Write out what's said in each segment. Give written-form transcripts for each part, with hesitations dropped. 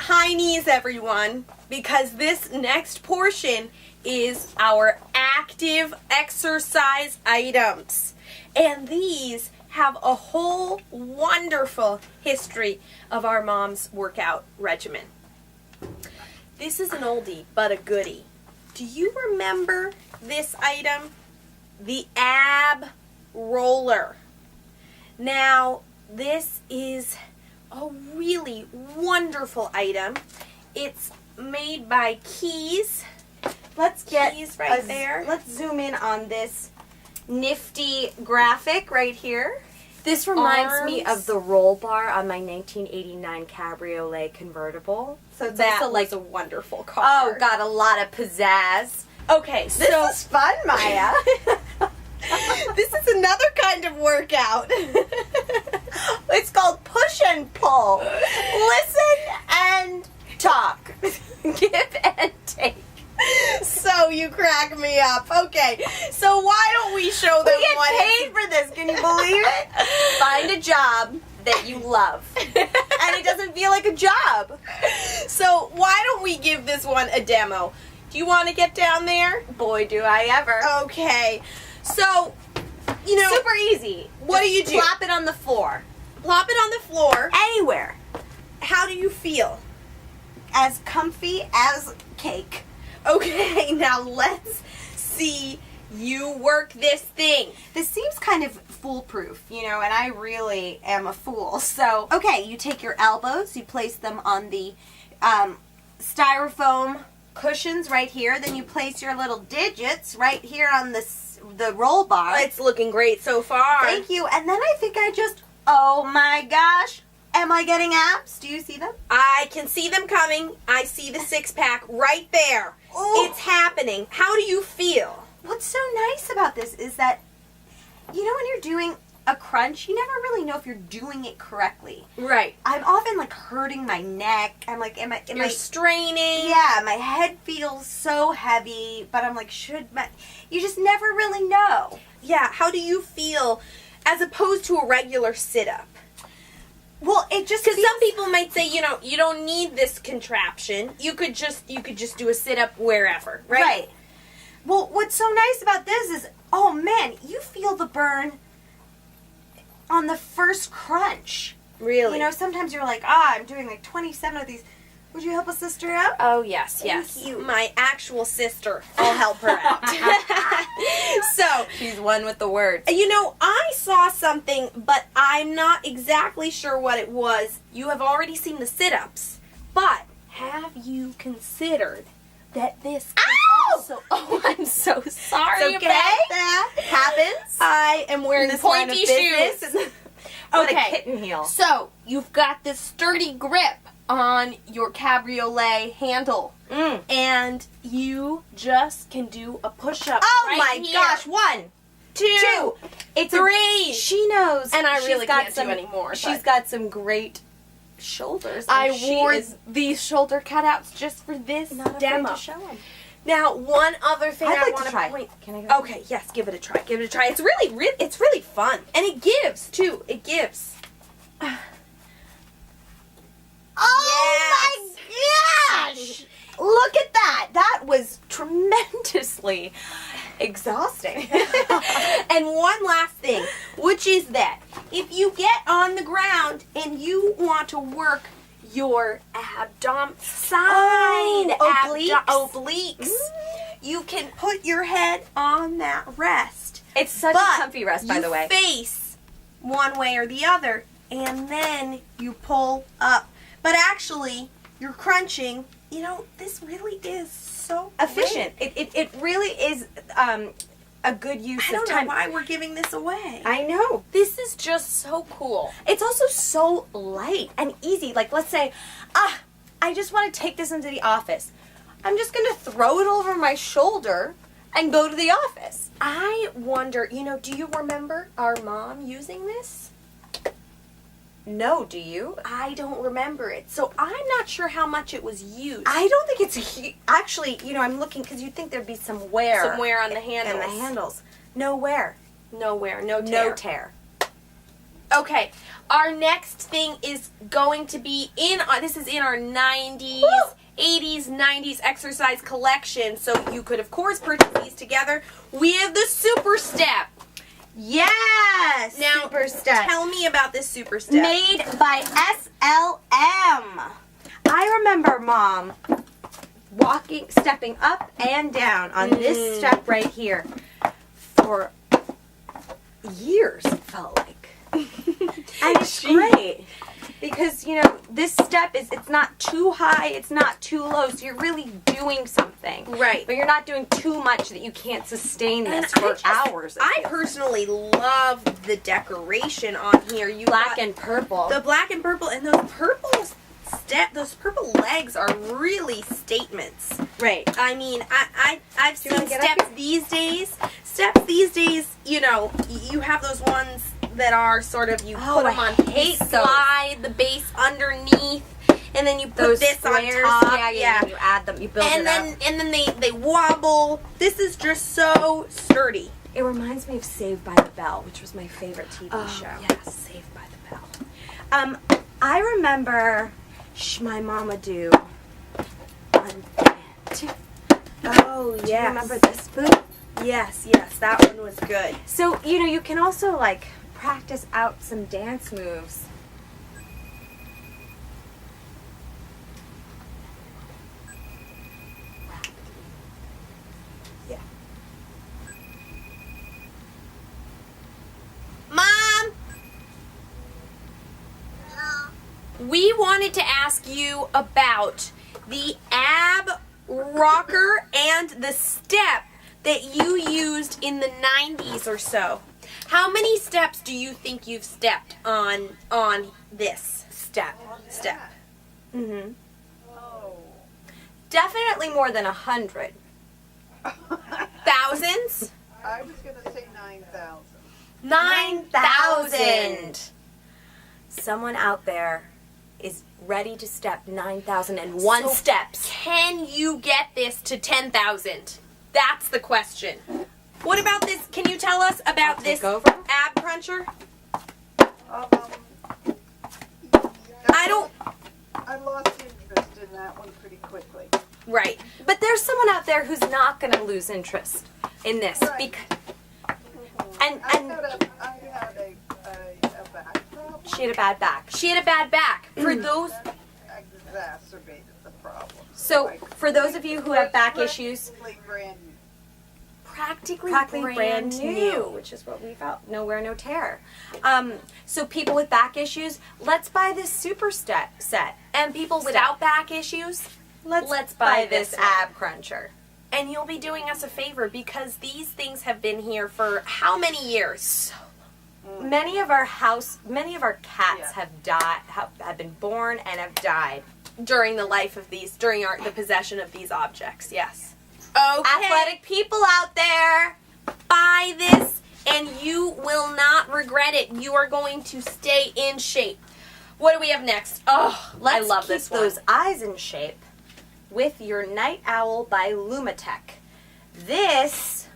high knees, everyone, because this next portion is our active exercise items. And these have a whole wonderful history of our mom's workout regimen. This is an oldie, but a goodie. Do you remember this item? The ab roller. Now, this is a really wonderful item. It's made by Keys. Let's get Keys right there. Let's zoom in on this nifty graphic right here. This reminds me Arms. of the roll bar on my 1989 Cabriolet convertible. So it's That also was a wonderful car. oh, got a lot of pizzazz. Okay, This so is fun, Maya. this is another kind of workout. It's called push and pull. Listen and talk. Give and take. So you crack me up. Okay, so why don't we show them We get what paid for this. Can you believe it? Find a job that you love, and it doesn't feel like a job. So why don't we give this one a demo? Do you want to get down there? Boy, do I ever. Okay. So, you know, Super easy. What Just do you do? Plop it on the floor. plop it on the floor. Anywhere. How do you feel? As comfy as cake. Okay, now let's see you work this thing. This seems kind of foolproof, you know, and I really am a fool. So, okay, you take your elbows, you place them on the styrofoam cushions right here. Then you place your little digits right here on the roll bar. It's looking great so far. Thank you. And then I think oh my gosh, am I getting abs? Do you see them? I can see them coming. I see the six-pack right there. Ooh. It's happening. How do you feel? What's so nice about this is that, you know, when you're doing a crunch, you never really know if you're doing it correctly. Right. I'm often like hurting my neck. I'm like, am You're I straining. yeah, my head feels so heavy, but I'm like, you just never really know. Yeah, how do you feel as opposed to a regular sit-up? Well, it just Because some people might say, you know, you don't need this contraption. You could just do a sit-up wherever, right? Right. Well, what's so nice about this is, oh man, you feel the burn on the first crunch. Really? You know, sometimes you're like, I'm doing like 27 of these. Would you help a sister out? Oh, yes, Thank yes. you. My actual sister. I'll help her out. So, She's one with the words. you know, I saw something, but I'm not exactly sure what it was. You have already seen the sit-ups, but have you considered that this can also... Oh, I'm so sorry It's okay. about that. Happens. I am wearing this line of pointy business. shoes. What Okay. a kitten heel. So, you've got this sturdy grip on your cabriolet handle. Mm. And you just can do a push-up Oh right my here. gosh, 1, 2, it's 3. she knows. And I she's really got can't some, do anymore. She's but got some great shoulders. I and she wore is these shoulder cutouts just for this not afraid demo. to show them. Now, one other thing I'd I like want to try. point. Can I go? Okay, yes, give it a try. Give it a try. It's really fun, and it gives too. It gives. Oh my gosh! Look at that. That was tremendously exhausting. And one last thing, which is that if you get on the ground and you want to work your side obliques. obliques, you can put your head on that rest. It's such But a comfy rest, by you the way. face one way or the other, and then you pull up. But actually, you're crunching. You know, this really is so Efficient. great. It really is a good use I don't of know time. why we're giving this away. I know. This is just so cool. It's also so light and easy. Like, let's say, I just want to take this into the office. I'm just going to throw it over my shoulder and go to the office. I wonder, you know, do you remember our mom using this? No, do you? I don't remember it. So I'm not sure how much it was used. I don't think it's actually, you know, I'm looking because you'd think there'd be some wear. Somewhere on the handles. And the handles. No wear. Nowhere. No tear. No tear. Okay, our next thing is going to be this is in our 90s, 80s, 90s exercise collection. So you could, of course, purchase these together. We have the Super Step. Yes! Now, Super Step. tell me about this Super Step. Made by SLM. I remember Mom stepping up and down on this step right here for years, it felt like. And it's great. Because, this step it's not too high, it's not too low, so you're really doing something. Right. But you're not doing too much that you can't sustain this for hours. I personally love the decoration on here. You Black got and purple. the black and purple, and those purple legs are really statements. Right. I mean, I've you wanna seen get up steps these days. Steps these days, you have those ones that are sort of, you put them on, hate you slide the base underneath, and then you put those this squares, on top. Yeah. You add them, you build And it up. then they wobble. This is just so sturdy. It reminds me of Saved by the Bell, which was my favorite TV show. Yes, Saved by the Bell. I remember my mom would do Unfit. Oh, yes. Do you remember this boot? Yes, that one was good. So, you can also, practice out some dance moves. Yeah. Mom! We wanted to ask you about the ab rocker and the step that you used in the 90s or so. How many steps do you think you've stepped on this step? Mm-hmm. Oh. Definitely more than 100. Thousands? I was going to say 9,000. 9,000. Someone out there is ready to step 9,001 So steps. Can you get this to 10,000? That's the question. What about this? Can you tell us about I'll this take over. ab cruncher? I lost interest in that one pretty quickly. Right. But there's someone out there who's not going to lose interest in this. Right. And I had a back problem. she had a bad back. She had a bad back. For those, Exacerbated the problem. So, I- for those of you who have back issues, Practically brand new. practically brand new, which is what we felt. No wear, no tear. So people with back issues, let's buy this super set. and people without back issues, Let's buy this ab cruncher. and you'll be doing us a favor because these things have been here for how many years? Many of our cats Yeah. have died, have been born and have died. During the life of these, during the possession of these objects, yes. Okay. Athletic people out there. Buy this and you will not regret it. You are going to stay in shape. What do we have next? Oh, Let's I love keep this one. those eyes in shape with your Night Owl by Lumatech. This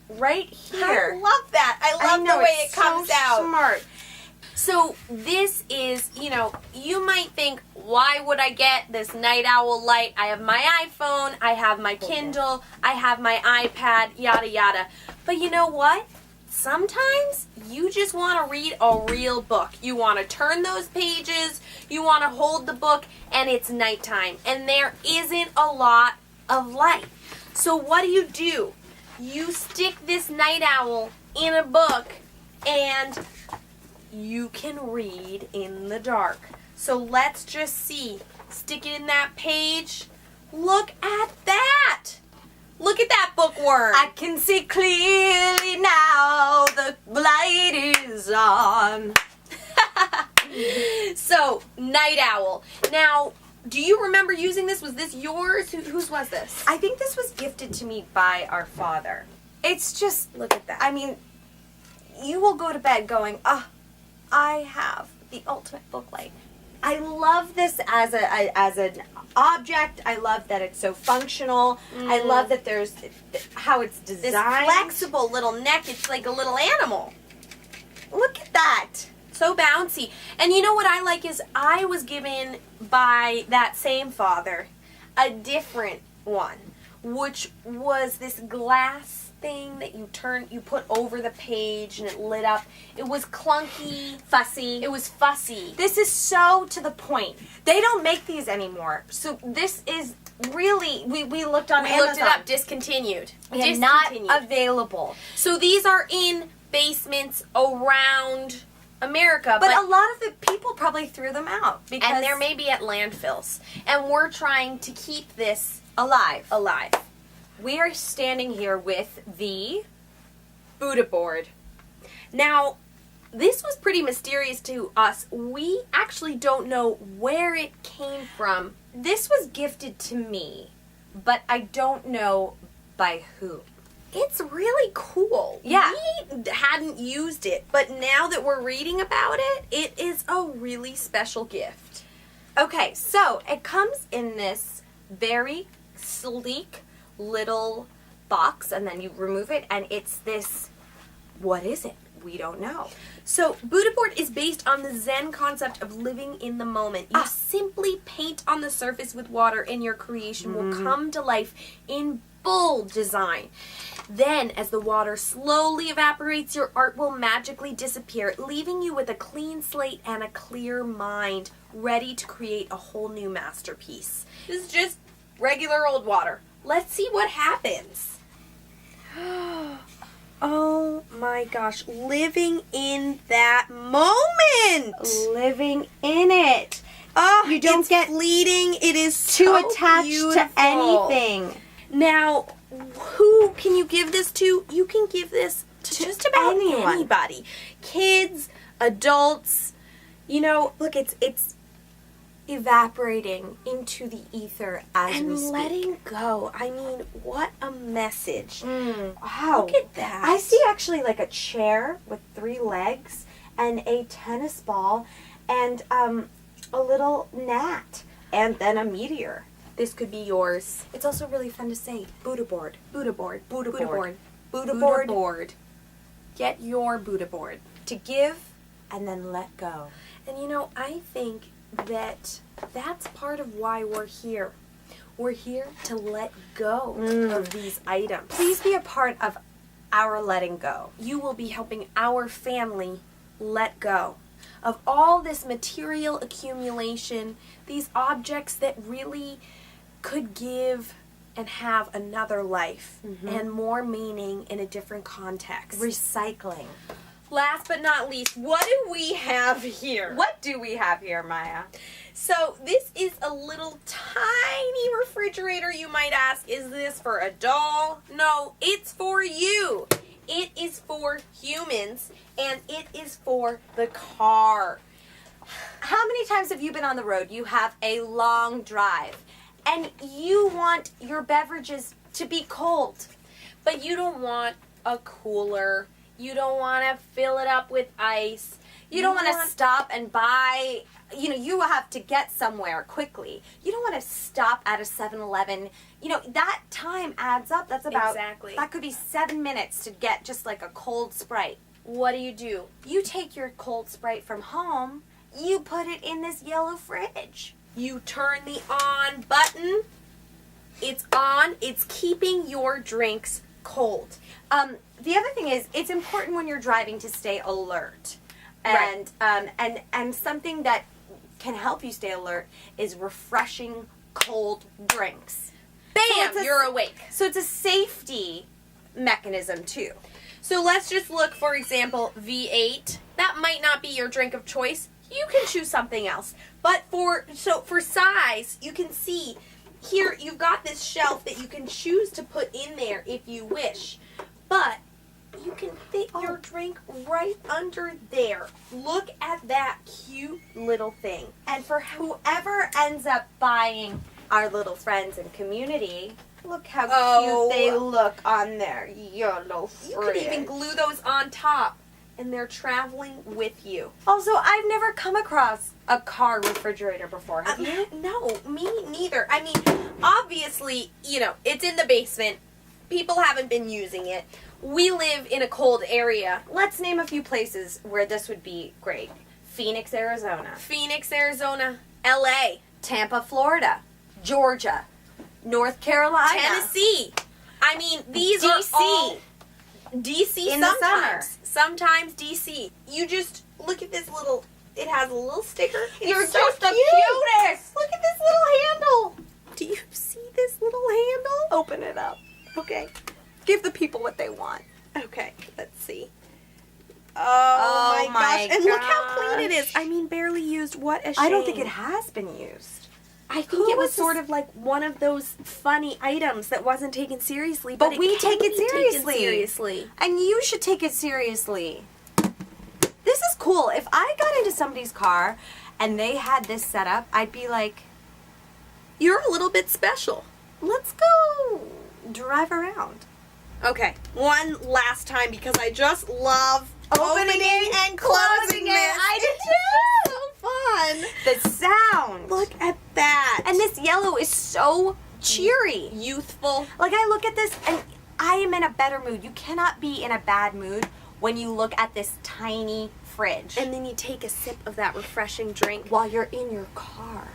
right here. I love that. I love the way it it's comes so out. Smart. So this is, you might think, why would I get this Night Owl light? I have my iPhone, I have my Kindle, I have my iPad, yada yada. But you know what? Sometimes you just want to read a real book. You want to turn those pages, you want to hold the book, and it's nighttime. And there isn't a lot of light. So what do? You stick this Night Owl in a book, and you can read in the dark. So let's just see. Stick it in that page. Look at that. Look at that bookworm. I can see clearly now. The light is on. So, Night Owl. Now, do you remember using this? Was this yours? Whose was this? I think this was gifted to me by our father. It's just, Look at that. I mean, you will go to bed going, I have the ultimate book light. I love this as an object. I love that it's so functional. I love that there's how it's This designed. flexible little neck. It's like a little animal. Look at that. So bouncy. And you know what I like is I was given by that same father a different one, which was this glass thing that you put over the page and it lit up. It was clunky, Fussy. it was fussy. This is so to the point. They don't make these anymore. So this is really, we looked on We Amazon. looked it up, discontinued. Yeah, not available. So these are in basements around America, But a lot of the people probably threw them out because and they're maybe at landfills. And we're trying to keep this alive. alive. We are standing here with the Buddha board. Now, this was pretty mysterious to us. We actually don't know where it came from. This was gifted to me, but I don't know by who. It's really cool. Yeah. We hadn't used it, but now that we're reading about it, it is a really special gift. Okay, so it comes in this very sleek little box, and then you remove it, and it's this, what is it? We don't know. So, Buddha board is based on the Zen concept of living in the moment. You simply paint on the surface with water, and your creation will come to life in bold design. Then, as the water slowly evaporates, your art will magically disappear, leaving you with a clean slate and a clear mind, ready to create a whole new masterpiece. This is just regular old water. Let's see what happens. Oh my gosh, living in that moment. Living in it. Oh, You don't it's get fleeting. It is Too so attached beautiful. to anything. Now, who can you give this to? You can give this to just about anyone. anybody. Kids, adults. You know, look, it's Evaporating into the ether as and we speak. letting go. I mean, what a message. Wow. Look at that. I see actually like a chair with 3 legs and a tennis ball and a little gnat and then a meteor. This could be yours. It's also really fun to say Buddha board. Buddha board. Buddha Buddha board. board. Buddha Buddha board. board. Get your Buddha board. To give and then let go. And you know, I think that that's part of why we're here. We're here to let go of these items. Please be a part of our letting go. You will be helping our family let go of all this material accumulation, these objects that really could give and have another life and more meaning in a different context. Recycling. Last but not least, what do we have here? What do we have here, Maya? So this is a little tiny refrigerator. You might ask, is this for a doll? No, it's for you. It is for humans, and it is for the car. How many times have you been on the road? You have a long drive and you want your beverages to be cold. But you don't want a cooler. You don't want to fill it up with ice. You don't want to stop and buy, you have to get somewhere quickly. You don't want to stop at a 7-Eleven. That time adds up. That's about, Exactly. that could be 7 minutes to get just like a cold Sprite. What do? You take your cold Sprite from home, you put it in this yellow fridge. You turn the on button. It's on. It's keeping your drinks cold. The other thing is, it's important when you're driving to stay alert. Right. And something that can help you stay alert is refreshing cold drinks. Bam! it's a- You're awake. So it's a safety mechanism too. So let's just look, for example, V8. That might not be your drink of choice. You can choose something else. But for size, you can see here you've got this shelf that you can choose to put in there if you wish. But you can fit your drink right under there. Look at that cute little thing. And for whoever ends up buying our little friends and community, look how Oh. cute they look on their yellow fridge. You could even glue those on top, and they're traveling with you. Also, I've never come across a car refrigerator before. Have you? No, me neither. I mean, obviously, it's in the basement. People haven't been using it. we live in a cold area. Let's name a few places where this would be great. Phoenix, Arizona. Phoenix, Arizona, LA, Tampa, Florida. Georgia. North Carolina. Tennessee. I mean, these are DC. all DC In the sometimes. Sometimes DC. You just look at this little, it has a little sticker. It's You're so just the cute. cutest. Look at this little handle. Do you see this little handle? Open it up. Okay. Give the people what they want. Okay, let's see. Oh, my gosh. And look how clean it is. gosh. I mean, barely used. What a shame. I don't think it has been used. I think Who it was was sort this- of like one of those funny items that wasn't taken seriously. But it we can take it be taken seriously. seriously. And you should take it seriously. This is cool. If I got into somebody's car and they had this set up, I'd be like, You're a little bit special. let's go drive around. Okay, one last time because I just love opening and closing it. I do It's so fun. The sound. Look at that. And this yellow is so cheery. youthful. Like, I look at this and I am in a better mood. You cannot be in a bad mood when you look at this tiny fridge And then you take a sip of that refreshing drink. while you're in your car.